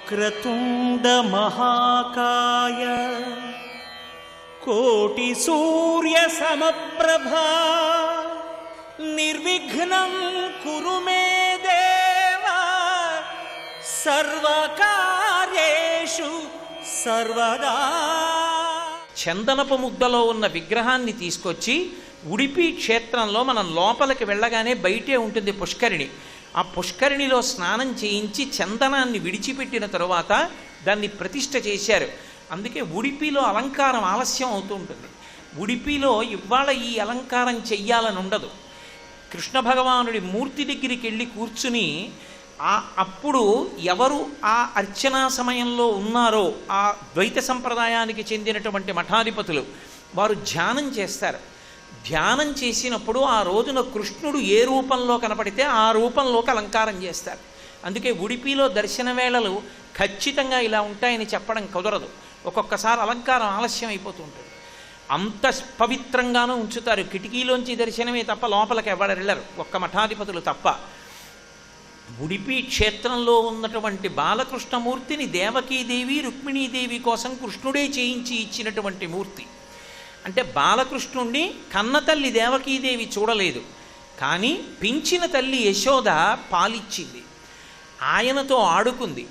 వక్రతుండ మహాకాయ కోటి సూర్య సమప్రభా నిర్విఘ్నం కురు మే దేవ సర్వకార్యేషు సర్వదా. చందనపు ముద్దలో ఉన్న విగ్రహాన్ని తీసుకొచ్చి ఉడిపి క్షేత్రంలో మనం లోపలికి వెళ్ళగానే బయటే ఉంటుంది పుష్కరిణి. ఆ పుష్కరిణిలో స్నానం చేయించి చందనాన్ని విడిచిపెట్టిన తరువాత దాన్ని ప్రతిష్ఠ చేశారు. అందుకే ఉడిపిలో అలంకారం ఆలస్యం అవుతూ ఉంటుంది. ఉడిపిలో ఇవాళ ఈ అలంకారం చెయ్యాలని ఉండదు. కృష్ణ భగవానుడి మూర్తి దగ్గరికి వెళ్ళి కూర్చుని అప్పుడు ఎవరు ఆ అర్చనా సమయంలో ఉన్నారో ఆ ద్వైత సంప్రదాయానికి చెందినటువంటి మఠాధిపతులు వారు ధ్యానం చేస్తారు. ధ్యానం చేసినప్పుడు ఆ రోజున కృష్ణుడు ఏ రూపంలో కనపడితే ఆ రూపంలోకి అలంకారం చేస్తారు. అందుకే ఉడిపిలో దర్శన వేళలు ఖచ్చితంగా ఇలా ఉంటాయని చెప్పడం కుదరదు. ఒక్కొక్కసారి అలంకారం ఆలస్యం అయిపోతూ ఉంటుంది. అంత పవిత్రంగానూ ఉంచుతారు. కిటికీలోంచి దర్శనమే తప్ప లోపలికి ఎవరు వెళ్ళరు, ఒక్క మఠాధిపతులు తప్ప. ఉడిపి క్షేత్రంలో ఉన్నటువంటి బాలకృష్ణమూర్తిని దేవకీదేవి రుక్మిణీదేవి కోసం కృష్ణుడే చేయించి ఇచ్చినటువంటి మూర్తి. అంటే బాలకృష్ణుణ్ణి కన్నతల్లి దేవకీదేవి చూడలేదు, కానీ పెంచిన తల్లి యశోద పాలిచ్చింది, ఆయనతో ఆడుకుంది.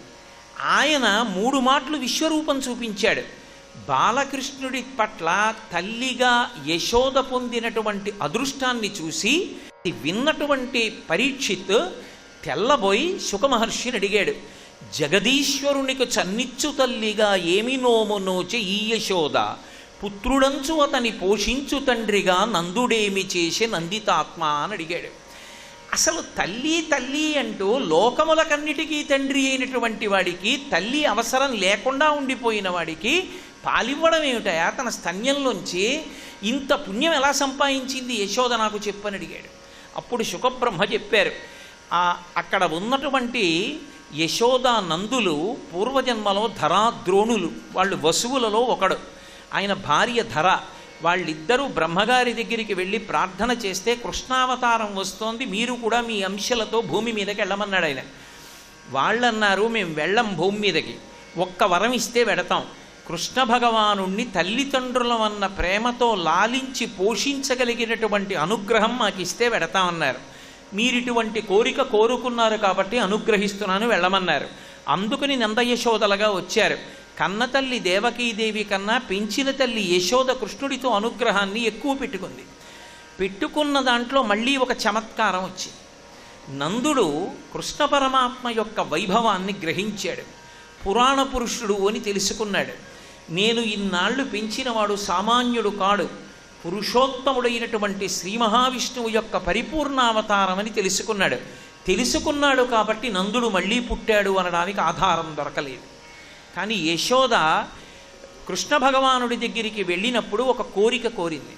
ఆయన 3 మాటలు విశ్వరూపం చూపించాడు. బాలకృష్ణుడి పట్ల తల్లిగా యశోద పొందినటువంటి అదృష్టాన్ని చూసి విన్నటువంటి పరీక్షిత్ తెల్లబోయి శుకమహర్షిని అడిగాడు, జగదీశ్వరునికి చన్నిచ్చు తల్లిగా ఏమి నోము నోచి ఈ యశోద, పుత్రుడంచు అతని పోషించు తండ్రిగా నందుడేమి చేసే నందితాత్మ అని అడిగాడు. అసలు తల్లి తల్లి అంటూ లోకములకన్నిటికీ తండ్రి అయినటువంటి వాడికి, తల్లి అవసరం లేకుండా ఉండిపోయిన వాడికి పాలివ్వడం ఏమిటయా? తన స్తన్యంలోంచి ఇంత పుణ్యం ఎలా సంపాదించింది యశోద నాకు చెప్పని అడిగాడు. అప్పుడు శుకబ్రహ్మ చెప్పారు, అక్కడ ఉన్నటువంటి యశోద నందులు పూర్వజన్మలో ధరాద్రోణులు, వాళ్ళు వసువులలో ఒకడు, ఆయన భార్య ధర. వాళ్ళిద్దరూ బ్రహ్మగారి దగ్గరికి వెళ్ళి ప్రార్థన చేస్తే కృష్ణావతారం వస్తోంది, మీరు కూడా మీ అంశలతో భూమి మీదకి వెళ్ళమన్నాడు ఆయన. వాళ్ళన్నారు, మేము వెళ్ళం భూమి మీదకి, ఒక్క వరం ఇస్తే వెడతాం, కృష్ణ భగవానుణ్ణి తల్లిదండ్రుల అన్న ప్రేమతో లాలించి పోషించగలిగినటువంటి అనుగ్రహం మాకు ఇస్తే వెడతామన్నారు. మీరిటువంటి కోరిక కోరుకున్నారు కాబట్టి అనుగ్రహిస్తున్నాను, వెళ్ళమన్నారు. అందుకని నందయశోదలుగా వచ్చారు. కన్నతల్లి దేవకీదేవి కన్నా పెంచిన తల్లి యశోద కృష్ణుడితో అనుగ్రహాన్ని ఎక్కువ పెట్టుకుంది. పెట్టుకున్న దాంట్లో మళ్ళీ ఒక చమత్కారం వచ్చింది. నందుడు కృష్ణ పరమాత్మ యొక్క వైభవాన్ని గ్రహించాడు, పురాణ పురుషుడు అని తెలుసుకున్నాడు. నేను ఇన్నాళ్ళు పెంచినవాడు సామాన్యుడు కాడు, పురుషోత్తముడైనటువంటి శ్రీ మహావిష్ణువు యొక్క పరిపూర్ణావతారం అని తెలుసుకున్నాడు కాబట్టి నందుడు మళ్ళీ పుట్టాడు అనడానికి ఆధారం దొరకలేదు. కానీ యశోద కృష్ణ భగవానుడి దగ్గరికి వెళ్ళినప్పుడు ఒక కోరిక కోరింది.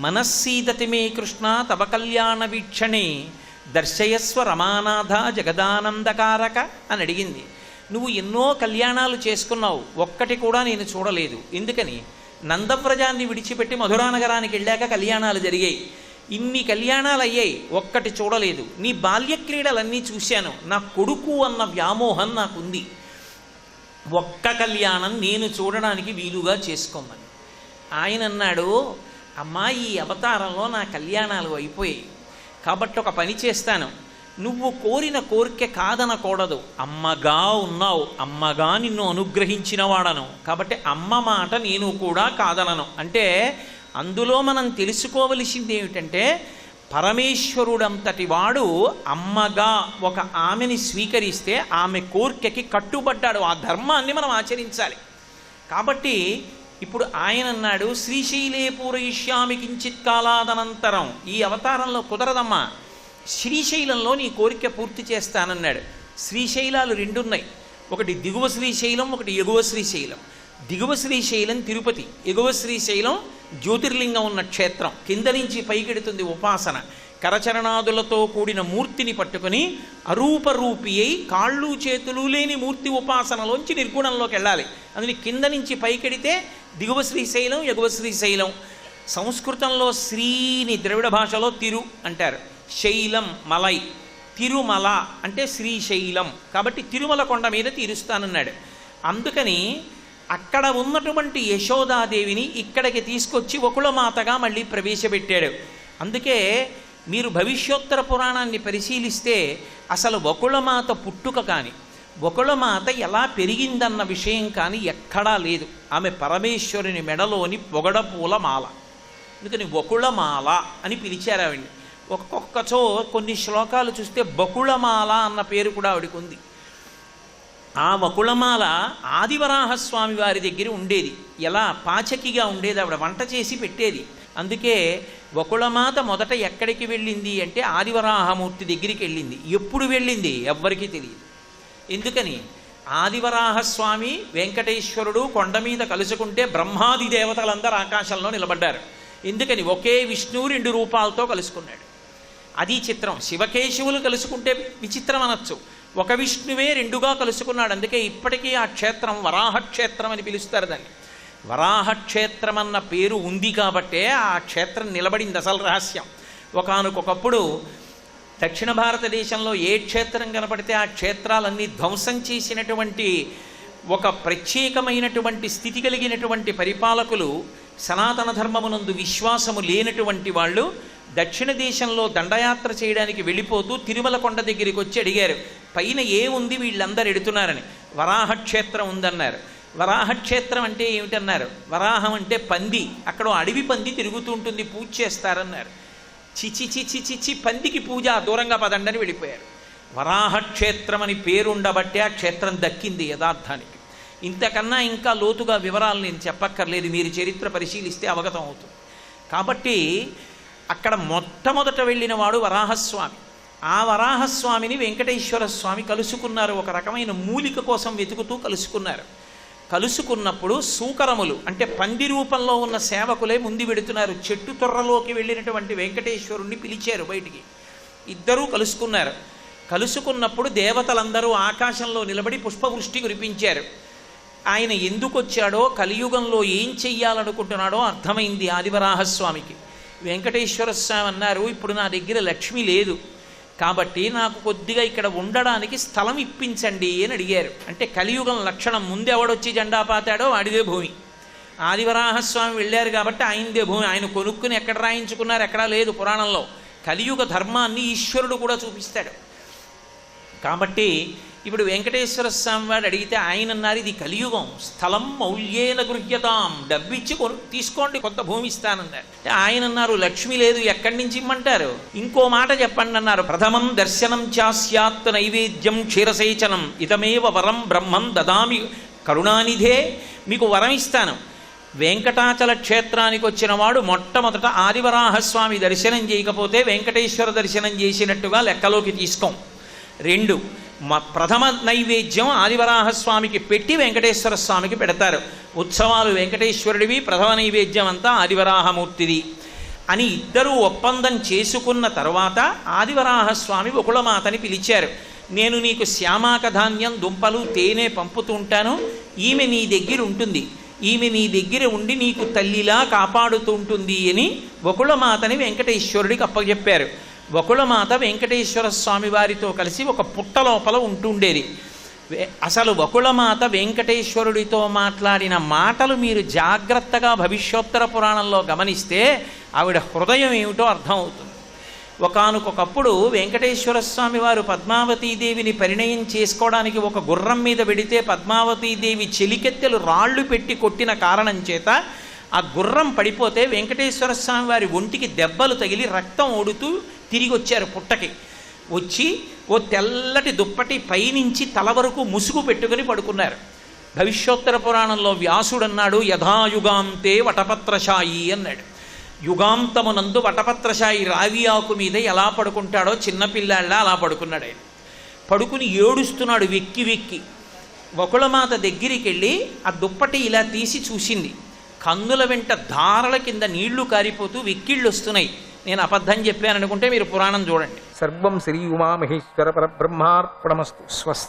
మనస్సీదతి మే కృష్ణ తవ కళ్యాణ వీక్షణే దర్శయస్వ రమానాథ జగదానందకారక అని అడిగింది. నువ్వు ఎన్నో కళ్యాణాలు చేసుకున్నావు, ఒక్కటి కూడా నేను చూడలేదు. ఎందుకని? నందవ్రజాన్ని విడిచిపెట్టి మధురానగరానికి వెళ్ళాక కళ్యాణాలు జరిగాయి, ఇన్ని కళ్యాణాలు అయ్యాయి, ఒక్కటి చూడలేదు. నీ బాల్యక్రీడలన్నీ చూశాను, నా కొడుకు అన్న వ్యామోహం నాకుంది, ఒక్క కళ్యాణం నేను చూడడానికి వీలుగా చేసుకోమని. ఆయన అన్నాడు, అమ్మా ఈ అవతారంలో నా కళ్యాణాలు అయిపోయాయి, కాబట్టి ఒక పని చేస్తాను, నువ్వు కోరిన కోరిక కాదనకూడదు, అమ్మగా ఉన్నావు, అమ్మగా నిన్ను అనుగ్రహించిన వాడను, కాబట్టి అమ్మ మాట నేను కూడా కాదనను. అంటే అందులో మనం తెలుసుకోవలసింది ఏమిటంటే పరమేశ్వరుడంతటి వాడు అమ్మగా ఒక ఆమెని స్వీకరిస్తే ఆమె కోరికకి కట్టుబడ్డాడు. ఆ ధర్మాన్ని మనం ఆచరించాలి. కాబట్టి ఇప్పుడు ఆయన అన్నాడు, శ్రీశైలే పూరయిష్యామి కించిత్ కాలాదనంతరం, ఈ అవతారంలో కుదరదమ్మా, శ్రీశైలంలో నీ కోరిక పూర్తి చేస్తానన్నాడు. శ్రీశైలాలు 2 ఉన్నాయి, ఒకటి దిగువ శ్రీశైలం, ఒకటి ఎగువ శ్రీశైలం. దిగువ శ్రీశైలం తిరుపతి, ఎగువ శ్రీశైలం జ్యోతిర్లింగం ఉన్న క్షేత్రం. కింద నుంచి పైకెడుతుంది ఉపాసన. కరచరణాదులతో కూడిన మూర్తిని పట్టుకుని అరూపరూపి అయి కాళ్ళు చేతులు లేని మూర్తి ఉపాసనలోంచి నిర్గుణంలోకి వెళ్ళాలి. అందుని కింద నుంచి పైకెడితే దిగువ శ్రీశైలం, ఎగువ శ్రీశైలం. సంస్కృతంలో శ్రీని ద్రవిడ భాషలో తిరు అంటారు, శైలం మలై, తిరుమల అంటే శ్రీశైలం కాబట్టి తిరుమల కొండ మీద తీరుస్తానన్నాడు. అందుకని అక్కడ ఉన్నటువంటి యశోదాదేవిని ఇక్కడికి తీసుకొచ్చి వకుళమాతగా మళ్ళీ ప్రవేశపెట్టాడు. అందుకే మీరు భవిష్యోత్తర పురాణాన్ని పరిశీలిస్తే అసలు వకుళమాత పుట్టుక కానీ వకుళమాత ఎలా పెరిగిందన్న విషయం కానీ ఎక్కడా లేదు. ఆమె పరమేశ్వరుని మెడలోని పొగడపూల మాల, అందుకని వకుళమాల అని పిలిచారు ఆవిడ్ని. ఒక్కొక్కచో కొన్ని శ్లోకాలు చూస్తే బకుళమాల అన్న పేరు కూడా ఆవిడికి ఉంది. ఆ వకుళమాల ఆదివరాహస్వామి వారి దగ్గర ఉండేది. ఎలా పాచకిగా ఉండేది, ఆవిడ వంట చేసి పెట్టేది. అందుకే వకుళమాత మొదట ఎక్కడికి వెళ్ళింది అంటే ఆదివరాహమూర్తి దగ్గరికి వెళ్ళింది. ఎప్పుడు వెళ్ళింది ఎవ్వరికీ తెలియదు. ఎందుకని ఆదివరాహస్వామి వెంకటేశ్వరుడు కొండ మీద కలుసుకుంటే బ్రహ్మాది దేవతలందరూ ఆకాశంలో నిలబడ్డారు. ఎందుకని ఒకే విష్ణువు 2 రూపాలతో కలుసుకున్నాడు. అది చిత్రం. శివకేశవులు కలుసుకుంటే విచిత్రం అనొచ్చు, ఒక విష్ణువే 2గా కలుసుకున్నాడు. అందుకే ఇప్పటికీ ఆ క్షేత్రం వరాహక్షేత్రం అని పిలుస్తారు దాన్ని. వరాహక్షేత్రం అన్న పేరు ఉంది కాబట్టే ఆ క్షేత్రం నిలబడింది. అసలు రహస్యం. ఒకానొకప్పుడు దక్షిణ భారతదేశంలో ఏ క్షేత్రం కనపడితే ఆ క్షేత్రాలన్నీ ధ్వంసం చేసినటువంటి ఒక ప్రత్యేకమైనటువంటి స్థితి కలిగినటువంటి పరిపాలకులు, సనాతన ధర్మమునందు విశ్వాసము లేనటువంటి వాళ్ళు దక్షిణ దేశంలో దండయాత్ర చేయడానికి వెళ్ళిపోతూ తిరుమల కొండ దగ్గరికి వచ్చి అడిగారు, పైన ఏముంది వీళ్ళందరూ ఎడుతున్నారని. వరాహక్షేత్రం ఉందన్నారు. వరాహక్షేత్రం అంటే ఏమిటన్నారు. వరాహం అంటే పంది, అక్కడ అడవి పంది తిరుగుతూ ఉంటుంది, పూజ చేస్తారన్నారు. చిచి చిచి చిచి పందికి పూజ, దూరంగా పదండని వెళ్ళిపోయారు. వరాహక్షేత్రం అని పేరుండబట్టే ఆ క్షేత్రం దక్కింది యథార్థానికి. ఇంతకన్నా ఇంకా లోతుగా వివరాలు నేను చెప్పక్కర్లేదు, మీరు చరిత్ర పరిశీలిస్తే అవగతం అవుతుంది. కాబట్టి అక్కడ మొట్టమొదట వెళ్ళిన వాడు వరాహస్వామి. ఆ వరాహస్వామిని వెంకటేశ్వర స్వామి కలుసుకున్నారు. ఒక రకమైన మూలిక కోసం వెతుకుతూ కలుసుకున్నారు. కలుసుకున్నప్పుడు సూకరములు అంటే పంది రూపంలో ఉన్న సేవకులే ముందు వెడుతున్నారు. చెట్టు తొర్రలోకి వెళ్ళినటువంటి వెంకటేశ్వరుణ్ణి పిలిచారు బయటికి. ఇద్దరూ కలుసుకున్నారు. కలుసుకున్నప్పుడు దేవతలందరూ ఆకాశంలో నిలబడి పుష్పవృష్టి కురిపించారు. ఆయన ఎందుకు వచ్చాడో, కలియుగంలో ఏం చెయ్యాలనుకుంటున్నాడో అర్థమైంది ఆదివరాహస్వామికి. వెంకటేశ్వర స్వామి అన్నారు, ఇప్పుడు నా దగ్గర లక్ష్మి లేదు కాబట్టి నాకు కొద్దిగా ఇక్కడ ఉండడానికి స్థలం ఇప్పించండి అని అడిగారు. అంటే కలియుగం లక్షణం, ముందెవడొచ్చి జెండా పాతాడో వాడిదే భూమి. ఆదివరాహస్వామి వెళ్ళారు కాబట్టి ఆయనదే భూమి. ఆయన కొనుక్కుని ఎక్కడ రాయించుకున్నారు, ఎక్కడా లేదు పురాణంలో. కలియుగ ధర్మాన్ని ఈశ్వరుడు కూడా చూపిస్తాడు. కాబట్టి ఇప్పుడు వెంకటేశ్వర స్వామి వాడు అడిగితే ఆయన అన్నారు, ఇది కలియుగం, స్థలం మౌల్యేన గృహ్యతాం, డబ్బిచ్చి తీసుకోండి, కొంత భూమి ఇస్తానన్నారు. ఆయన అన్నారు, లక్ష్మి లేదు, ఎక్కడి నుంచి ఇమ్మంటారు, ఇంకో మాట చెప్పండి అన్నారు. ప్రథమం దర్శనం చాస్యాత్ నైవేద్యం క్షీరసేచనం ఇదమేవ వరం బ్రహ్మం దదామి కరుణానిధే. మీకు వరం ఇస్తాను. వెంకటాచల క్షేత్రానికి వచ్చిన వాడు మొట్టమొదట ఆదివరాహస్వామి దర్శనం చేయకపోతే వెంకటేశ్వర దర్శనం చేసినట్టుగా లెక్కలోకి తీసుకోం. 2, ప్రథమ నైవేద్యం ఆదివరాహస్వామికి పెట్టి వెంకటేశ్వర స్వామికి పెడతారు. ఉత్సవాలు వెంకటేశ్వరుడివి, ప్రథమ నైవేద్యం అంతా ఆదివరాహమూర్తిది అని ఇద్దరూ ఒప్పందం చేసుకున్న తర్వాత ఆదివరాహస్వామి వకుళమాతని పిలిచారు. నేను నీకు శ్యామాక ధాన్యం, దుంపలు, తేనె పంపుతూ ఉంటాను, ఈమె నీ దగ్గర ఉంటుంది, ఈమె నీ దగ్గర ఉండి నీకు తల్లిలా కాపాడుతూ ఉంటుంది అని వకుళమాతని వెంకటేశ్వరుడికి అప్పచెప్పారు. వకుళమాత వెంకటేశ్వర స్వామి వారితో కలిసి ఒక పుట్ట లోపల ఉంటుండేది. అసలు వకుళమాత వెంకటేశ్వరుడితో మాట్లాడిన మాటలు మీరు జాగ్రత్తగా భవిష్యోత్తర పురాణంలో గమనిస్తే ఆవిడ హృదయం ఏమిటో అర్థమవుతుంది. ఒకానొకప్పుడు వెంకటేశ్వర స్వామి వారు పద్మావతీదేవిని పరిణయం చేసుకోవడానికి ఒక గుర్రం మీద వెడితే పద్మావతీదేవి చెలికెత్తెలు రాళ్ళు పెట్టి కొట్టిన కారణం చేత ఆ గుర్రం పడిపోతే వెంకటేశ్వర స్వామి వారి ఒంటికి దెబ్బలు తగిలి రక్తం ఓడుతూ తిరిగి వచ్చారు పుట్టకి. వచ్చి ఓ తెల్లటి దుప్పటి పైనుంచి తల వరకు ముసుగు పెట్టుకుని పడుకున్నారు. భవిష్యోత్తర పురాణంలో వ్యాసుడన్నాడు, యథాయుగాంతే వటపత్రశాయి అన్నాడు. యుగాంతమునందు వటపత్రశాయి రావి ఆకు మీద ఎలా పడుకుంటాడో చిన్నపిల్లాళ్ళ అలా పడుకున్నాడు. ఆయన పడుకుని ఏడుస్తున్నాడు వెక్కి వెక్కి. వకుళమాత దగ్గరికి వెళ్ళి ఆ దుప్పటి ఇలా తీసి చూసింది. కన్నుల వెంట ధారల కింద నీళ్లు కారిపోతూ వెక్కిళ్ళు వస్తున్నాయి. నేను అబద్ధం చెప్పాననుకుంటే మీరు పురాణం చూడండి. సర్వం శ్రీ ఉమామహేశ్వర పరబ్రహ్మార్పణమస్తు. స్వస్తి.